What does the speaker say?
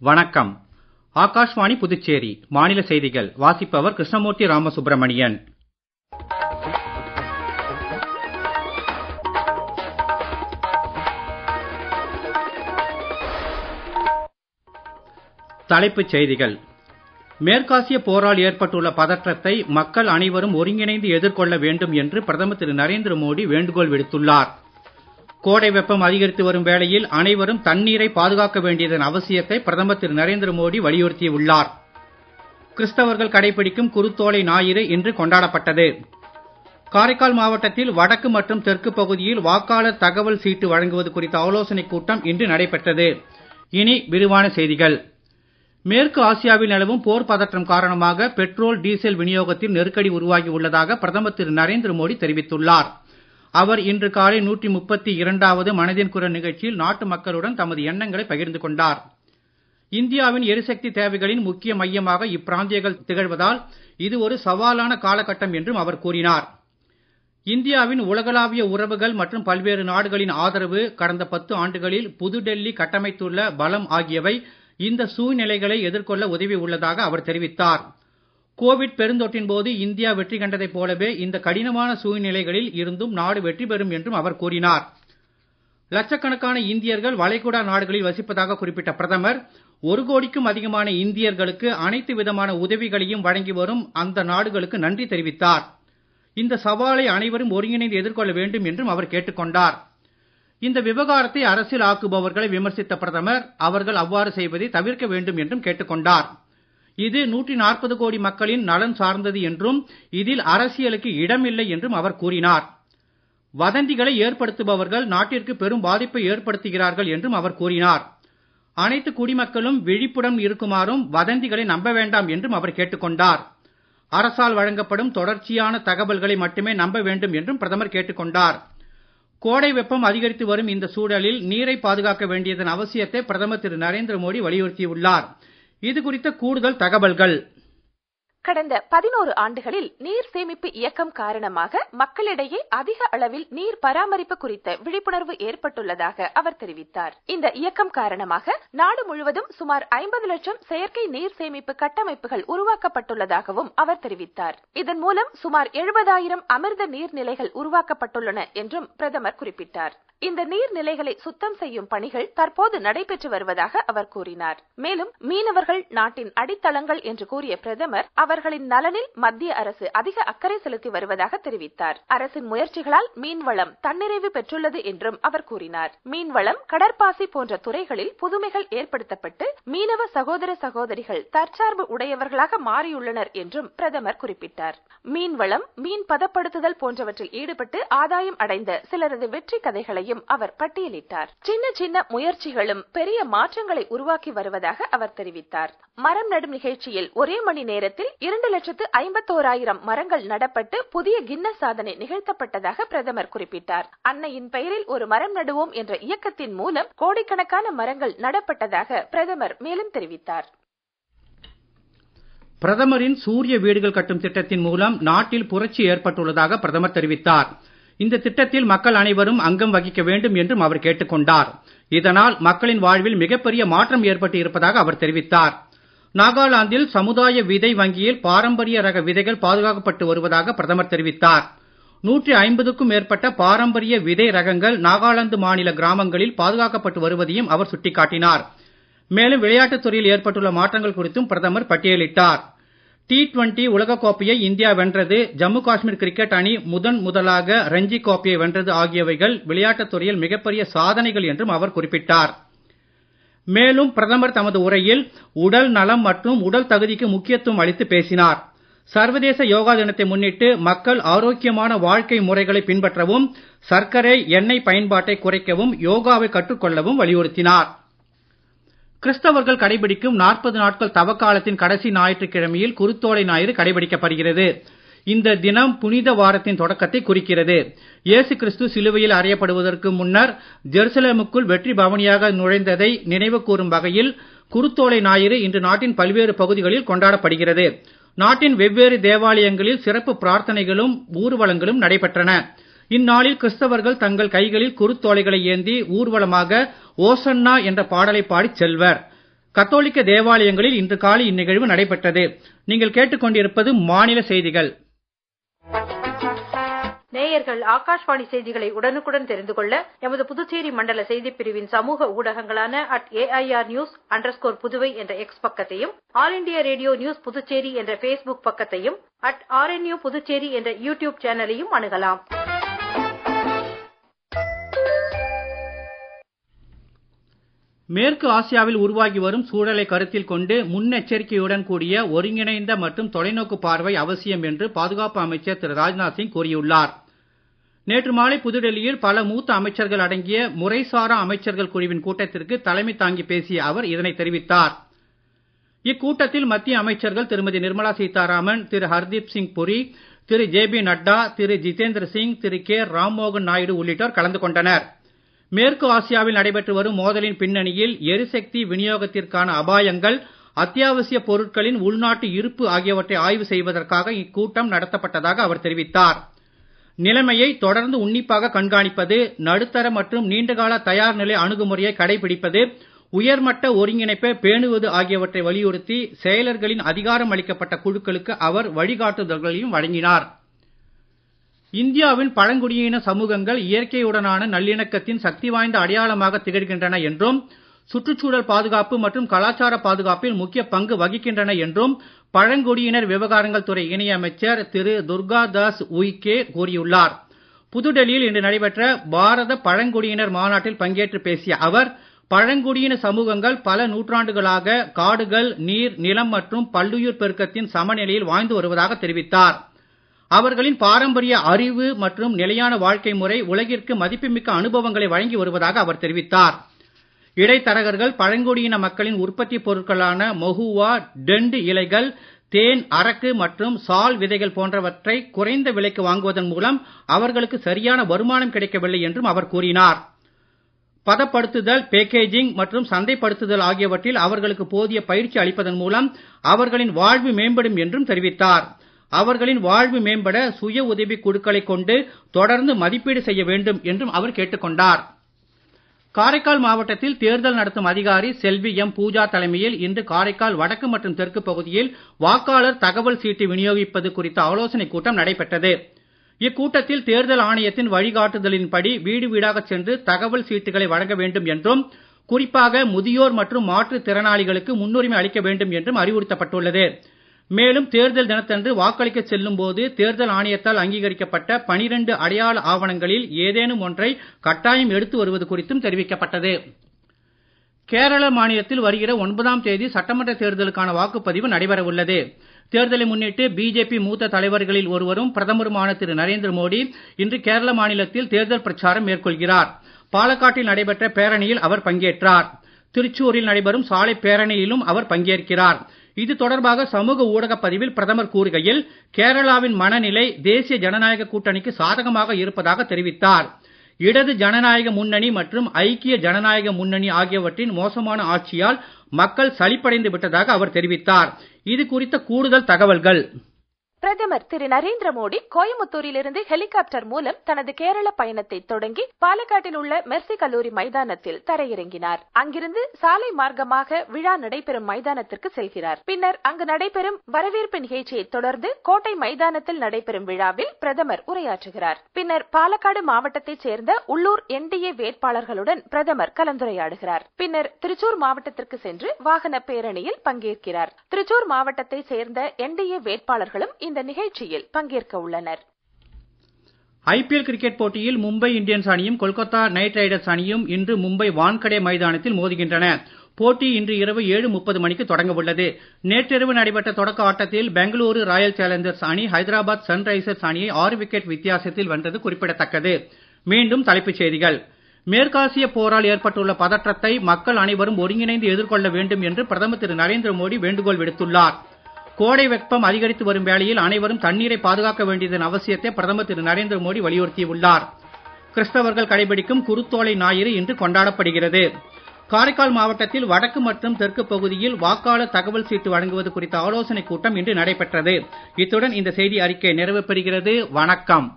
வணக்கம். ஆகாஷ்வாணி புதுச்சேரி மாநில செய்திகள் வாசிப்பவர் கிருஷ்ணமூர்த்தி ராமசுப்ரமணியன். தலைப்புச் செய்திகள். மேற்காசிய போரால் ஏற்பட்டுள்ள பதற்றத்தை மக்கள் அனைவரும் ஒருங்கிணைந்து எதிர்கொள்ள வேண்டும் என்று பிரதமர் திரு நரேந்திர மோடி வேண்டுகோள் விடுத்துள்ளார். கோடை வெப்பம் அதிகரித்து வரும் வேளையில் அனைவரும் தண்ணீரை பாதுகாக்க வேண்டியதன் அவசியத்தை பிரதமர் திரு நரேந்திர மோடி வலியுறுத்தியுள்ளார். கிறிஸ்தவர்கள் கடைபிடிக்கும் குருத்தோலை ஞாயிறு இன்று கொண்டாடப்பட்டது. காரைக்கால் மாவட்டத்தில் வடக்கு மற்றும் தெற்கு பகுதியில் வாக்காளர் தகவல் சீட்டு வழங்குவது குறித்த ஆலோசனைக் கூட்டம் இன்று நடைபெற்றது. இனி விரிவான செய்திகள். மேற்கு ஆசியாவில் நிலவும் போர் பதற்றம் காரணமாக பெட்ரோல் டீசல் விநியோகத்தில் நெருக்கடி உருவாகி உள்ளதாக பிரதமர் திரு நரேந்திர மோடி தெரிவித்துள்ளார். அவர் இன்று காலை 132வது மனதின் குரல் நிகழ்ச்சியில் நாட்டு மக்களுடன் தமது எண்ணங்களை பகிர்ந்து கொண்டார். இந்தியாவின் எரிசக்தி தேவைகளின் முக்கிய மையமாக இப்பிராந்தியங்கள் திகழ்வதால் இது ஒரு சவாலான காலகட்டம் என்றும் அவர் கூறினார். இந்தியாவின் உலகளாவிய உறவுகள் மற்றும் பல்வேறு நாடுகளின் ஆதரவு, கடந்த 10 ஆண்டுகளில் புதுடெல்லி கட்டமைத்துள்ள பலம் ஆகியவை இந்த சூழ்நிலைகளை எதிர்கொள்ள உதவி உள்ளதாக அவர் தெரிவித்தார். கோவிட் பெருந்தொற்றின் போது இந்தியா வெற்றி கண்டதைப் போலவே இந்த கடினமான சூழ்நிலைகளில் இருந்தும் நாடு வெற்றி பெறும் என்றும் அவர் கூறினார். லட்சக்கணக்கான இந்தியர்கள் வளைகுடா நாடுகளில் வசிப்பதாக குறிப்பிட்ட பிரதமர், 1 கோடிக்கும் அதிகமான இந்தியர்களுக்கு அனைத்து விதமான உதவிகளையும் வழங்கி வரும் அந்த நாடுகளுக்கு நன்றி தெரிவித்தார். இந்த சவாலை அனைவரும் ஒருங்கிணைந்து எதிர்கொள்ள வேண்டும் என்றும் அவர் கேட்டுக்கொண்டார். இந்த விவகாரத்தை அரசியல் ஆக்குபவர்களை விமர்சித்த பிரதமர், அவர்கள் அவ்வாறு செய்வதை தவிர்க்க வேண்டும் என்றும் கேட்டுக்கொண்டார். இது 140 கோடி மக்களின் நலன் சார்ந்தது என்றும் இதில் அரசியலுக்கு இடமில்லை என்றும் அவர் கூறினார். வதந்திகளை ஏற்படுத்துபவர்கள் நாட்டிற்கு பெரும் பாதிப்பை ஏற்படுத்துகிறார்கள் என்றும் அவர் கூறினார். அனைத்து குடிமக்களும் விழிப்புடன் இருக்குமாறும் வதந்திகளை நம்ப வேண்டாம் என்றும் அவர் கேட்டுக்கொண்டார். அரசால் வழங்கப்படும் தொடர்ச்சியான தகவல்களை மட்டுமே நம்ப வேண்டும் என்றும் பிரதமர் கேட்டுக்கொண்டார். கோடை வெப்பம் அதிகரித்து வரும் இந்த சூழலில் நீரை பாதுகாக்க வேண்டியதன் அவசியத்தை பிரதமர் திரு நரேந்திர மோடி வலியுறுத்தியுள்ளார். இது குறித்த கூடுதல் தகவல்கள். கடந்த 11 ஆண்டுகளில் நீர் சேமிப்பு இயக்கம் காரணமாக மக்களிடையே அதிக அளவில் நீர் பராமரிப்பு குறித்த விழிப்புணர்வு ஏற்பட்டுள்ளதாக அவர் தெரிவித்தார். இந்த இயக்கம் காரணமாக நாடு முழுவதும் சுமார் 50 லட்சம் செயற்கை நீர் சேமிப்பு கட்டமைப்புகள் உருவாக்கப்பட்டுள்ளதாகவும் அவர் தெரிவித்தார். இதன் மூலம் சுமார் 70,000 அமிர்த நீர்நிலைகள் உருவாக்கப்பட்டுள்ளன என்றும் பிரதமர் குறிப்பிட்டார். இந்த நீர்நிலைகளை சுத்தம் செய்யும் பணிகள் தற்போது நடைபெற்று வருவதாக அவர் கூறினார். மேலும் மீனவர்கள் நாட்டின் அடித்தளங்கள் என்று கூறிய பிரதமர், அவர்களின் நலனில் மத்திய அரசு அதிக அக்கறை செலுத்தி வருவதாக தெரிவித்தார். அரசின் முயற்சிகளால் மீன்வளம் தன்னிறைவு பெற்றுள்ளது என்றும் அவர் கூறினார். மீன்வளம், கடற்பாசி போன்ற துறைகளில் புதுமைகள் ஏற்படுத்தப்பட்டு மீனவ சகோதர சகோதரிகள் தற்சார்பு உடையவர்களாக மாறியுள்ளனர் என்றும் பிரதமர் குறிப்பிட்டார். மீன்வளம், மீன் பதப்படுத்துதல் போன்றவற்றில் ஈடுபட்டு ஆதாயம் அடைந்த சிலரது வெற்றி கதைகளையும் அவர் பட்டியலிட்டார். சின்ன சின்ன முயற்சிகளும் பெரிய மாற்றங்களை உருவாக்கி வருவதாக அவர் தெரிவித்தார். மரம் நடும் நிகழ்ச்சியில் ஒரே மணி நேரத்தில் 2,51,000 மரங்கள் நடப்பட்டு புதிய கின்னஸ் சாதனை நிகழ்த்தப்பட்டதாக பிரதமர் குறிப்பிட்டார். அன்னையின் பெயரில் ஒரு மரம் நடுவோம் என்ற இயக்கத்தின் மூலம் கோடிக்கணக்கான மரங்கள் நடப்பட்டதாக பிரதமர் மேலும் தெரிவித்தார். பிரதமரின் சூரிய வீடுகள் கட்டும் திட்டத்தின் மூலம் நாட்டில் புரட்சி ஏற்பட்டுள்ளதாக பிரதமர் தெரிவித்தார். இந்த திட்டத்தில் மக்கள் அனைவரும் அங்கம் வகிக்க வேண்டும் என்றும் அவர் கேட்டுக்கொண்டார். இதனால் மக்களின் வாழ்வில் மிகப்பெரிய மாற்றம் ஏற்பட்டு இருப்பதாக அவர் தெரிவித்தார். நாகாலாந்தில் சமுதாய விதை வங்கியில் பாரம்பரிய ரக விதைகள் பாதுகாக்கப்பட்டு வருவதாக பிரதமர் தெரிவித்தார். 150க்கும் மேற்பட்ட பாரம்பரிய விதை ரகங்கள் நாகாலாந்து மாநில கிராமங்களில் பாதுகாக்கப்பட்டு வருவதையும் அவர் சுட்டிக்காட்டினார். மேலும் விளையாட்டுத் துறையில் ஏற்பட்டுள்ள மாற்றங்கள் குறித்தும் பிரதமர் பட்டியலிட்டார். T20 உலகக்கோப்பையை இந்தியா வென்றது, ஜம்மு காஷ்மீர் கிரிக்கெட் அணி முதலாக ரஞ்சி கோப்பையை வென்றது ஆகியவைகள் விளையாட்டுத் துறையில் மிகப்பெரிய சாதனைகள் என்றும் அவர் குறிப்பிட்டார். மேலும் பிரதமர் தமது உரையில் உடல் நலம் மற்றும் உடல் தகுதிக்கு முக்கியத்துவம் அளித்து பேசினார். சர்வதேச யோகா தினத்தை முன்னிட்டு மக்கள் ஆரோக்கியமான வாழ்க்கை முறைகளை பின்பற்றவும், சர்க்கரை, எண்ணெய் பயன்பாட்டை குறைக்கவும், யோகாவை கற்றுக்கொள்ளவும் வலியுறுத்தினார். கிறிஸ்தவர்கள் கடைபிடிக்கும் 40 நாட்கள் தவக்காலத்தின் கடைசி ஞாயிற்றுக்கிழமையில் குருத்தோலை ஞாயிறு கடைபிடிக்கப்படுகிறது. இந்த தினம் புனித வாரத்தின் தொடக்கத்தை குறிக்கிறது. இயேசு கிறிஸ்து சிலுவையில் அறையப்படுவதற்கு முன்னர் ஜெருசலேமுக்குள் வெற்றி பவனியாக நுழைந்ததை நினைவு கூறும் வகையில் குருத்தோலை ஞாயிறு இன்று நாட்டின் பல்வேறு பகுதிகளில் கொண்டாடப்படுகிறது. நாட்டின் வெவ்வேறு தேவாலயங்களில் சிறப்பு பிரார்த்தனைகளும் ஊர்வலங்களும் நடைபெற்றன. இந்நாளில் கிறிஸ்தவர்கள் தங்கள் கைகளில் குருத்தோலைகளை ஏந்தி ஊர்வலமாக ஓசன்னா என்ற பாடலை பாடிச் செல்வர். கத்தோலிக்க தேவாலயங்களில் இன்று காலை இந்நிகழ்வு நடைபெற்றது. நீங்கள் கேட்டுக்கொண்டிருப்பது மாநில செய்திகள். நேயர்கள் ஆகாஷ்வாணி செய்திகளை உடனுக்குடன் தெரிந்து கொள்ள எமது புதுச்சேரி மண்டல செய்திப் பிரிவின் சமூக ஊடகங்களான @AIR_News_புதுவை என்ற எக்ஸ் பக்கத்தையும், all India radio news Puducherry என்ற பேஸ்புக் பக்கத்தையும், @RNU புதுச்சேரி என்ற யூடியூப் சேனலையும் அணுகலாம். மேற்கு ஆசியாவில் உருவாகி வரும் சூழலை கருத்தில் கொண்டு முன்னெச்சரிக்கையுடன் கூடிய ஒருங்கிணைந்த மற்றும் தொலைநோக்கு பார்வை அவசியம் என்று பாதுகாப்பு அமைச்சர் திரு ராஜ்நாத் சிங் கூறியுள்ளார். நேற்று மாலை புதுடெல்லியில் பல மூத்த அமைச்சர்கள் அடங்கிய முறைசாரா அமைச்சர்கள் குழுவின் கூட்டத்திற்கு தலைமை தாங்கி பேசிய அவர் இதனை தெரிவித்தார். இக்கூட்டத்தில் மத்திய அமைச்சர்கள் திருமதி நிர்மலா சீதாராமன், திரு ஹர்தீப் சிங் புரி, திரு JB நட்டா, திரு ஜிதேந்திர சிங், திரு K ராம்மோகன் நாயுடு உள்ளிட்டோர் கலந்து கொண்டனர். மேற்கு ஆசியாவில் நடைபெற்று வரும் மோதலின் பின்னணியில் எரிசக்தி விநியோகத்திற்கான அபாயங்கள், அத்தியாவசிய பொருட்களின் உள்நாட்டு இருப்பு ஆகியவற்றை ஆய்வு செய்வதற்காக இக்கூட்டம் நடத்தப்பட்டதாக அவர் தெரிவித்தார். நிலைமையை தொடர்ந்து உன்னிப்பாக கண்காணிப்பது, நடுத்தர மற்றும் நீண்டகால தயார் நிலை அணுகுமுறையை கடைபிடிப்பது, உயர்மட்ட ஒருங்கிணைப்பை பேணுவது ஆகியவற்றை வலியுறுத்தி செயலர்களின் அதிகாரம் அளிக்கப்பட்ட குழுக்களுக்கு அவர் வழிகாட்டுதல்களையும் வழங்கினார். இந்தியாவின் பழங்குடியின சமூகங்கள் இயற்கையுடனான நல்லிணக்கத்தின் சக்தி வாய்ந்த அடையாளமாக திகழ்கின்றன என்றும், சுற்றுச்சூழல் பாதுகாப்பு மற்றும் கலாச்சார பாதுகாப்பில் முக்கிய பங்கு வகிக்கின்றன என்றும் பழங்குடியினர் விவகாரங்கள் துறை இணையமைச்சர் திரு துர்காதாஸ் உய்கே கூறியுள்ளார். புதுடெல்லியில் இன்று நடைபெற்ற பாரத பழங்குடியினர் மாநாட்டில் பங்கேற்று பேசிய அவர், பழங்குடியின சமூகங்கள் பல நூற்றாண்டுகளாக காடுகள், நீர், நிலம் மற்றும் பல்லுயிர் பெருக்கத்தின் சமநிலையில் வாழ்ந்து வருவதாக தெரிவித்தார். அவர்களின் பாரம்பரிய அறிவு மற்றும் நிலையான வாழ்க்கை முறை உலகிற்கு மதிப்புமிக்க அனுபவங்களை வழங்கி வருவதாக அவர் தெரிவித்தார். இடைத்தரகர்கள் பழங்குடியின மக்களின் உற்பத்தி பொருட்களான மொஹுவா, டெண்டு இலைகள், தேன், அரக்கு மற்றும் சால் விதைகள் போன்றவற்றை குறைந்த விலைக்கு வாங்குவதன் மூலம் அவர்களுக்கு சரியான வருமானம் கிடைக்கவில்லை என்றும் அவர் கூறினார். பதப்படுத்துதல், பேக்கேஜிங் மற்றும் சந்தைப்படுத்துதல் ஆகியவற்றில் அவர்களுக்கு போதிய பயிற்சி அளிப்பதன் மூலம் அவர்களின் வாழ்வு மேம்படும் என்றும் தெரிவித்தார். அவர்களின் வாழ்வு மேம்பட சுய உதவி குழுக்களை கொண்டு தொடர்ந்து மதிப்பீடு செய்ய வேண்டும் என்றும் அவர் கேட்டுக்கொண்டார். காரைக்கால் மாவட்டத்தில் தேர்தல் நடத்தும் அதிகாரி செல்வி எம் பூஜா தலைமையில் இன்று காரைக்கால் வடக்கு மற்றும் தெற்கு பகுதியில் வாக்காளர் தகவல் சீட்டு விநியோகிப்பது குறித்த ஆலோசனைக் கூட்டம் நடைபெற்றது. இக்கூட்டத்தில் தேர்தல் ஆணையத்தின் வழிகாட்டுதலின்படி வீடு வீடாக சென்று தகவல் சீட்டுகளை வழங்க வேண்டும் என்றும், குறிப்பாக முதியோர் மற்றும் மாற்றுத் திறனாளிகளுக்கு முன்னுரிமை அளிக்க வேண்டும் என்றும் அறிவுறுத்தப்பட்டுள்ளது. மேலும் தேர்தல் தினத்தன்று வாக்களிக்க செல்லும் போது தேர்தல் ஆணையத்தால் அங்கீகரிக்கப்பட்ட 12 அடையாள ஆவணங்களில் ஏதேனும் ஒன்றை கட்டாயம் எடுத்து வருவது குறித்தும் தெரிவிக்கப்பட்டது. கேரள மாநிலத்தில் வருகிற 9ஆம் தேதி சட்டமன்ற தேர்தலுக்கான வாக்குப்பதிவு நடைபெற உள்ளது. தேர்தலை முன்னிட்டு பிஜேபி மூத்த தலைவர்களில் ஒருவரும் பிரதமருமான திரு நரேந்திர மோடி இன்று கேரள மாநிலத்தில் தேர்தல் பிரச்சாரம் மேற்கொள்கிறார். பாலக்காட்டில் நடைபெற்ற பேரணியில் அவர் பங்கேற்றார். திருச்சூரில் நடைபெறும் சாலை பேரணியிலும் அவர் பங்கேற்கிறார். இது தொடர்பாக சமூக ஊடக பதிவில் பிரதமர் கூறுகையில், கேரளாவின் மனநிலை தேசிய ஜனநாயக கூட்டணிக்கு சாதகமாக இருப்பதாக தெரிவித்தார். இடது ஜனநாயக முன்னணி மற்றும் ஐக்கிய ஜனநாயக முன்னணி ஆகியவற்றின் மோசமான ஆட்சியால் மக்கள் சலிப்படைந்து விட்டதாக அவர் தெரிவித்தார். இது குறித்த கூடுதல் தகவல்கள். பிரதமர் திரு நரேந்திர மோடி கோயமுத்தூரிலிருந்து ஹெலிகாப்டர் மூலம் தனது கேரள பயணத்தை தொடங்கி பாலக்காட்டில் உள்ள மெர்சி கல்லூரி மைதானத்தில் தரையிறங்கினார். அங்கிருந்து சாலை மார்க்கமாக விழா நடைபெறும் மைதானத்திற்கு செல்கிறார். பின்னர் அங்கு நடைபெறும் வரவேற்பு நிகழ்ச்சியை தொடர்ந்து கோட்டை மைதானத்தில் நடைபெறும் விழாவில் பிரதமர் உரையாற்றுகிறார். பின்னர் பாலக்காடு மாவட்டத்தைச் சேர்ந்த உள்ளூர் NDA வேட்பாளர்களுடன் பிரதமர் கலந்துரையாடுகிறார். பின்னர் திருச்சூர் மாவட்டத்திற்கு சென்று வாகன பேரணியில் பங்கேற்கிறார். திருச்சூர் மாவட்டத்தைச் சேர்ந்த NDA வேட்பாளர்களும் இந்த நிகழ்ச்சியில் பங்கேற்க உள்ளனர். IPL கிரிக்கெட் போட்டியில் மும்பை இந்தியன்ஸ் அணியும் கொல்கத்தா நைட் ரைடர்ஸ் அணியும் இன்று மும்பை வான்கடே மைதானத்தில் மோதுகின்றன. போட்டி இன்று இரவு 7:30 மணிக்கு தொடங்க உள்ளது. நேற்றிரவு நடைபெற்ற தொடக்க ஆட்டத்தில் பெங்களூரு ராயல் சேலஞ்சர்ஸ் அணி ஹைதராபாத் சன்ரைசர்ஸ் அணியை 6 விக்கெட் வித்தியாசத்தில் வென்றது குறிப்பிடத்தக்கது. மீண்டும் தலைப்புச் செய்திகள். மேற்காசிய போரால் ஏற்பட்டுள்ள பதற்றத்தை மக்கள் அனைவரும் ஒருங்கிணைந்து எதிர்கொள்ள வேண்டும் என்று பிரதமர் திரு நரேந்திர மோடி வேண்டுகோள் விடுத்துள்ளார். கோடை வெப்பம் அதிகரித்து வரும் வேளையில் அனைவரும் தண்ணீரை பாதுகாக்க வேண்டியதன் அவசியத்தை பிரதமர் திரு நரேந்திர மோடி வலியுறுத்தியுள்ளார். கிறிஸ்தவர்கள் கடைபிடிக்கும் குருத்தோலை ஞாயிறு இன்று கொண்டாடப்படுகிறது. காரைக்கால் மாவட்டத்தில் வடக்கு மற்றும் தெற்கு பகுதியில் வாக்காளர் தகவல் சீட்டு வழங்குவது குறித்த ஆலோசனைக் கூட்டம் இன்று நடைபெற்றது. இத்துடன் இந்த செய்தி அறிக்கை நிறைவு பெறுகிறது. வணக்கம்.